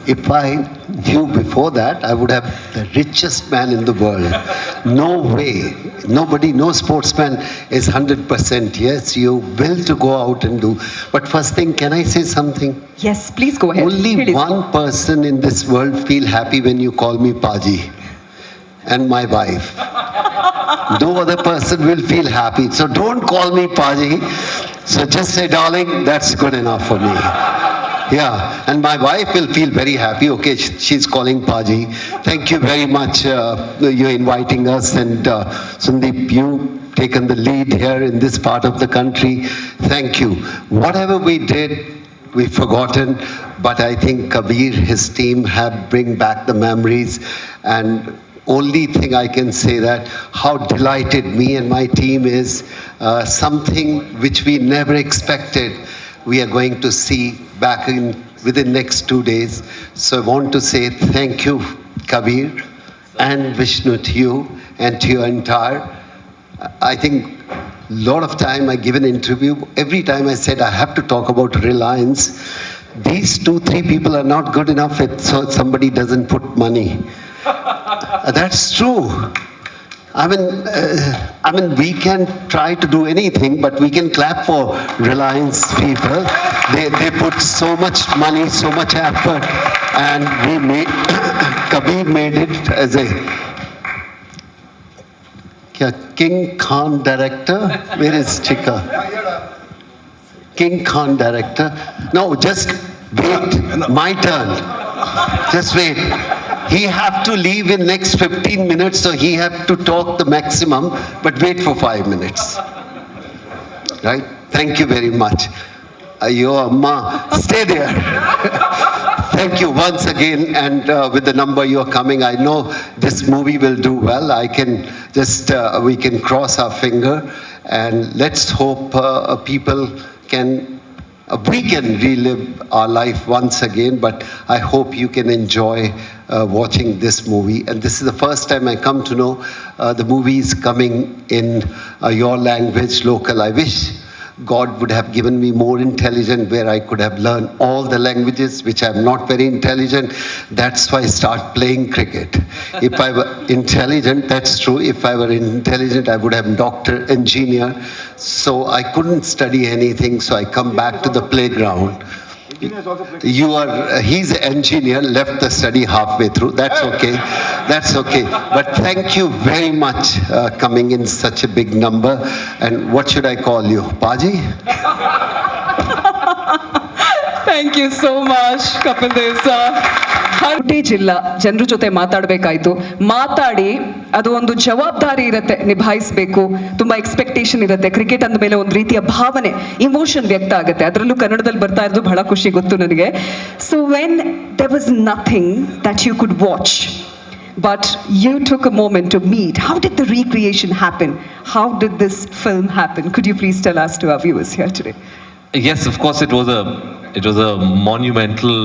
If I knew before that, I would have the richest man in the world. No way. Nobody, no sportsman is 100%. Yes, you will to go out and do. But first thing, can I say something? Yes, please go ahead. Only one person in this world feel happy when you call me Paji, and my wife. No other person will feel happy. So don't call me Paji. So just say, darling, that's good enough for me. Yeah, and my wife will feel very happy. Okay, she's calling Paji. Thank you very much. You're inviting us, and Sundeep, you taken the lead here in this part of the country. Thank you. Whatever we did, we've forgotten, but I think Kabir, his team have bring back the memories, and only thing I can say that how delighted me and my team is, something which we never expected we are going to see back in within next 2 days. So I want to say thank you, Kabir and Vishnu, to you and to your entire. I think a lot of time I give an interview. Every time I said I have to talk about Reliance. These 2-3 people are not good enough if somebody doesn't put money. That's true. I mean, we can try to do anything, but we can clap for Reliance people. They put so much money, so much effort, and we made, Kabir made it as a King Khan director. Where is Chika? King Khan director. No, just wait. My turn. Just wait. He have to leave in next 15 minutes, so he have to talk the maximum, but wait for 5 minutes. Right? Thank you very much. Your Amma, stay there. Thank you once again, and with the number you're coming, I know this movie will do well. I can just, we can cross our finger, and let's hope people can we can relive our life once again, but I hope you can enjoy watching this movie. And this is the first time I come to know the movie is coming in your language, local. I wish God would have given me more intelligence where I could have learned all the languages, which I'm not very intelligent. That's why I start playing cricket. If I were intelligent, that's true. If I were intelligent, I would have been doctor, engineer. So I couldn't study anything, so I come back to the playground. He's an engineer, left the study halfway through. That's okay. That's okay. But thank you very much coming in such a big number. And what should I call you? Paji? Thank you so much, Kapil Dev sir. Footage ಇಲ್ಲ, ಜನರ ಜೊತೆ ಮಾತಾಡಬೇಕಾಯ್ತು. ಮಾತಾಡಿ ಅದು ಒಂದು ಜವಾಬ್ದಾರಿ ಇರುತ್ತೆ, ನಿಭಾಯಿಸಬೇಕು. ತುಂಬ ಎಕ್ಸ್ಪೆಕ್ಟೇಷನ್ ಇರುತ್ತೆ. ಕ್ರಿಕೆಟ್ ಅಂದ ಮೇಲೆ ಒಂದು ರೀತಿಯ ಭಾವನೆ, ಇಮೋಷನ್ ವ್ಯಕ್ತ ಆಗುತ್ತೆ. ಅದರಲ್ಲೂ ಕನ್ನಡದಲ್ಲಿ ಬರ್ತಾ ಇರೋದು ಬಹಳ ಖುಷಿ ಗೊತ್ತು ನನಗೆ. So when there was nothing that you could watch, but you took a moment to meet. How did the recreation happen? How did this film happen? Could you please tell us, to our viewers here today? Yes, of course, it was a monumental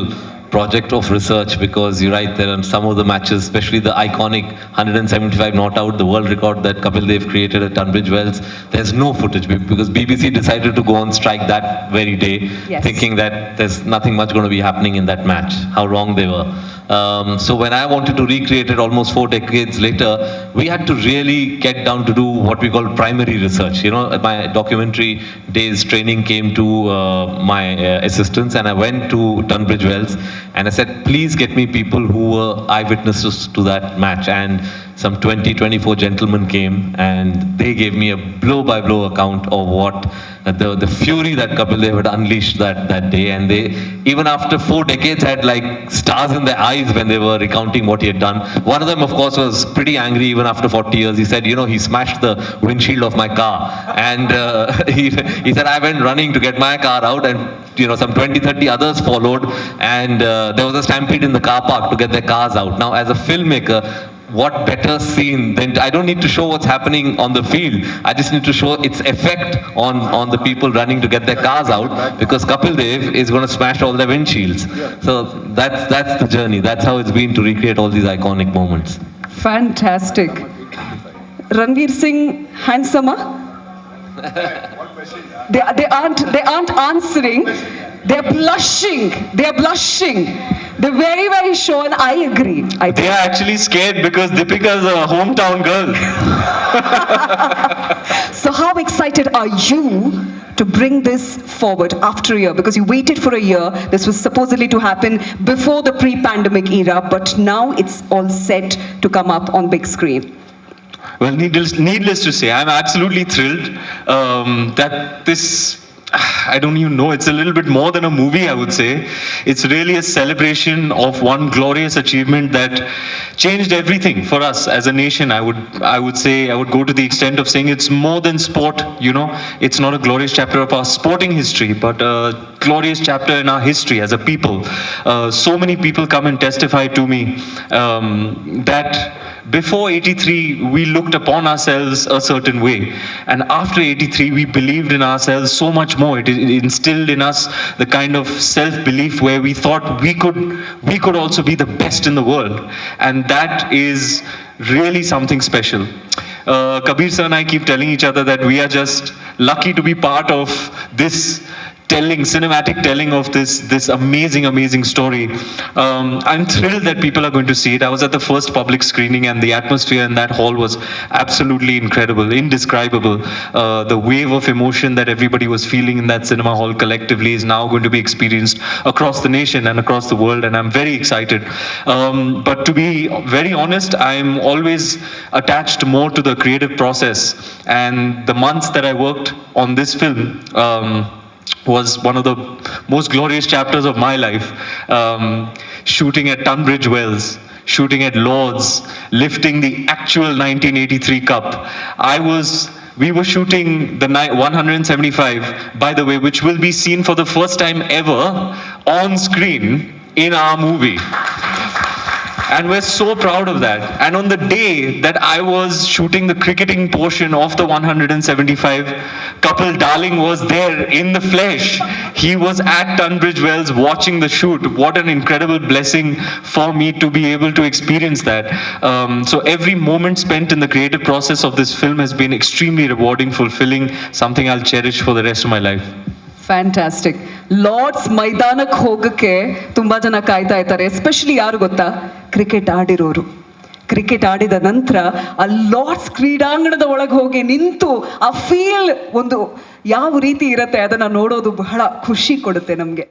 project of research, because you're right, there are some of the matches, especially the iconic 175 not out, the world record that Kapil Dev created at Tunbridge Wells. There's no footage because BBC decided to go on strike that very day, yes, thinking that there's nothing much going to be happening in that match. How wrong they were. So when I wanted to recreate it almost 4 decades later, we had to really get down to do what we call primary research. You know, my documentary days training came to my assistants, and I went to Tunbridge Wells and I said, please get me people who were eyewitnesses to that match. And some 24 gentlemen came, and they gave me a blow-by-blow account of what the fury that Kapil Dev had unleashed that day. And they, even after 4 decades, had like stars in their eyes when they were recounting what he had done. One of them, of course, was pretty angry even after 40 years. He said, you know, he smashed the windshield of my car. And he said, I went running to get my car out, and you know, some 20-30 others followed, and there was a stampede in the car park to get their cars out. Now, as a filmmaker, what better scene than, I don't need to show what's happening on the field, I just need to show its effect on the people running to get their cars out, because Kapil Dev is going to smash all their windshields. So that's the journey. That's how it's been to recreate all these iconic moments. Fantastic. Ranveer Singh, handsomer? They aren't answering. They're blushing. They're blushing. They're very, very sure, and I agree. They are actually scared because Deepika is a hometown girl. So how excited are you to bring this forward after a year? Because you waited for a year. This was supposedly to happen before the pre-pandemic era, but now it's all set to come up on big screen. Well, needless to say, I'm absolutely thrilled that this, I don't even know, it's a little bit more than a movie, I would say. It's really a celebration of one glorious achievement that changed everything for us as a nation. I would say, I would go to the extent of saying it's more than sport, you know. It's not a glorious chapter of our sporting history, but a glorious chapter in our history as a people. So many people come and testify to me that before 83, we looked upon ourselves a certain way. And after 83, we believed in ourselves so much more. It instilled in us the kind of self-belief where we thought we could also be the best in the world. And that is really something special. Kabir sir and I keep telling each other that we are just lucky to be part of this cinematic telling of this amazing story. I'm thrilled that people are going to see it. I was at the first public screening, and the atmosphere in that hall was absolutely incredible, indescribable. The wave of emotion that everybody was feeling in that cinema hall collectively is now going to be experienced across the nation and across the world, and I'm very excited. But to be very honest, I'm always attached more to the creative process, and the months that I worked on this film was one of the most glorious chapters of my life. Shooting at Tunbridge Wells, shooting at Lord's, lifting the actual 1983 cup. We were shooting the 175, by the way, which will be seen for the first time ever on screen in our movie. And we're so proud of that. And on the day that I was shooting the cricketing portion of the 175, Kapil Darling was there in the flesh. He was at Tunbridge Wells watching the shoot. What an incredible blessing for me to be able to experience that. So every moment spent in the creative process of this film has been extremely rewarding, fulfilling, something I'll cherish for the rest of my life. Fantastic. Lord's ಮೈದಾನಕ್ಕೆ ಹೋಗಕ್ಕೆ ತುಂಬ ಜನ ಕಾಯ್ತಾ ಇರ್ತಾರೆ, especially ಯಾರು ಗೊತ್ತಾ? Cricket ಆಡಿರೋರು. Cricket ಆಡಿದ ನಂತರ ಆ ಲಾರ್ಡ್ಸ್ ಕ್ರೀಡಾಂಗಣದ ಒಳಗೆ ಹೋಗಿ ನಿಂತು ಆ ಫೀಲ್ ಒಂದು ಯಾವ ರೀತಿ ಇರುತ್ತೆ ಅದನ್ನು ನೋಡೋದು ಬಹಳ ಖುಷಿ ಕೊಡುತ್ತೆ ನಮಗೆ.